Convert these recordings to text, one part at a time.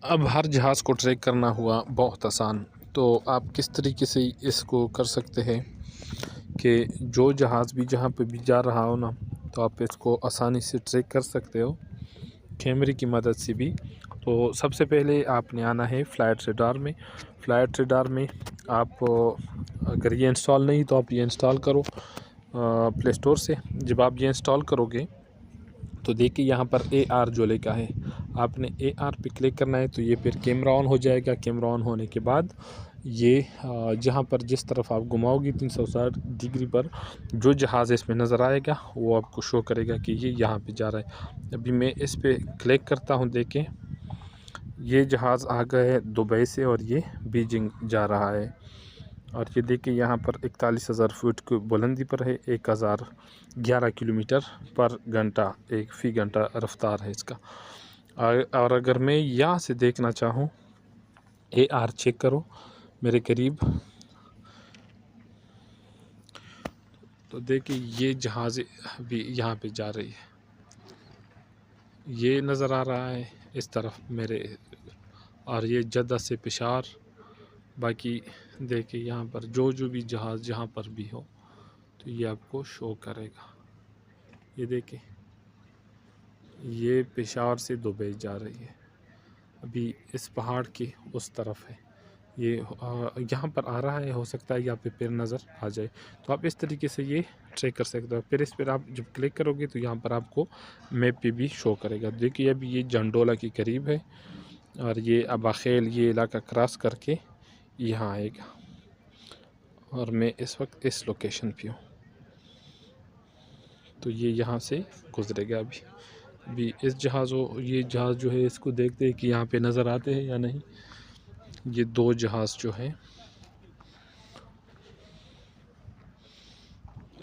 अब हर जहाज़ को ट्रैक करना हुआ बहुत आसान। तो आप किस तरीके से इसको कर सकते हैं कि जो जहाज़ भी जहाँ पे भी जा रहा हो ना, तो आप इसको आसानी से ट्रैक कर सकते हो कैमरे की मदद से भी। तो सबसे पहले आपने आना है फ़्लाइट रडार में। फ़्लाइट रडार में आप अगर ये इंस्टॉल नहीं तो आप ये इंस्टॉल करो प्ले स्टोर से। जब आप ये इंस्टॉल करोगे तो देखिए यहाँ पर AR जो लिखा है, आपने AR पे क्लिक करना है तो ये फिर कैमरा ऑन हो जाएगा। कैमरा ऑन होने के बाद ये जहाँ पर जिस तरफ आप घुमाओगे 360 डिग्री पर जो जहाज़ इसमें नज़र आएगा वो आपको शो करेगा कि ये यहाँ पे जा रहा है। अभी मैं इस पे क्लिक करता हूँ, देखें ये जहाज़ आ गया है दुबई से और ये बीजिंग जा रहा है। और ये देखिए यहाँ पर 41,000 फुट की बुलंदी पर है, 1011 किलोमीटर पर घंटा एक फ़ी घंटा रफ्तार है इसका। और अगर मैं यहाँ से देखना चाहूँ, AR चेक करो मेरे करीब, तो देखिए ये जहाज़ भी यहाँ पे जा रही है, ये नज़र आ रहा है इस तरफ मेरे। और ये जद्दा से पेशावर। बाकी देखिए यहाँ पर जो भी जहाज़ जहाँ पर भी हो तो ये आपको शो करेगा। ये देखिए ये पेशावर से दुबई जा रही है, अभी इस पहाड़ के उस तरफ है। ये यहाँ पर आ रहा है, हो सकता है यहाँ पे फिर नज़र आ जाए। तो आप इस तरीके से ये ट्रैक कर सकते हो। फिर इस पर आप जब क्लिक करोगे तो यहाँ पर आपको मैप पे भी शो करेगा। देखिए अभी ये जंडोला के करीब है और ये अबाखेल ये इलाका क्रॉस करके यहाँ आएगा और मैं इस वक्त इस लोकेशन पे हूँ। तो ये यहाँ से गुजरेगा। अभी इस ये जहाज़ जो है इसको देखते हैं कि यहाँ पे नज़र आते हैं या नहीं। ये दो जहाज़ जो है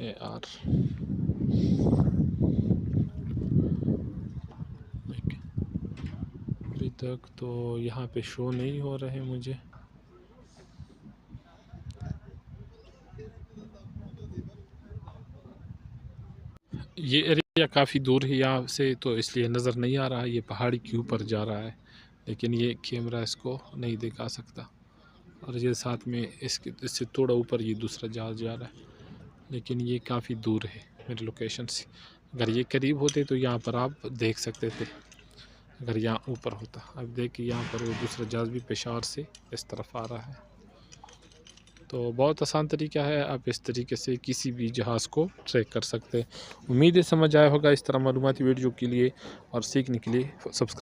AR अभी तक तो यहाँ पे शो नहीं हो रहे मुझे। ये एरिया काफ़ी दूर है यहाँ से तो इसलिए नज़र नहीं आ रहा है, ये पहाड़ी के ऊपर जा रहा है, लेकिन ये कैमरा इसको नहीं दिखा सकता। और ये साथ में इससे थोड़ा ऊपर ये दूसरा जहाज़ जा रहा है, लेकिन ये काफ़ी दूर है मेरे लोकेशन से। अगर ये करीब होते तो यहाँ पर आप देख सकते थे, अगर यहाँ ऊपर होता। अब देखिए यहाँ पर वो दूसरा जहाज़ भी पेशावर से इस तरफ आ रहा है। तो बहुत आसान तरीका है, आप इस तरीके से किसी भी जहाज़ को ट्रैक कर सकते हैं। उम्मीद है समझ आया होगा इस तरह मालूमाती वीडियो के लिए और सीखने के लिए। सब्सक्राइब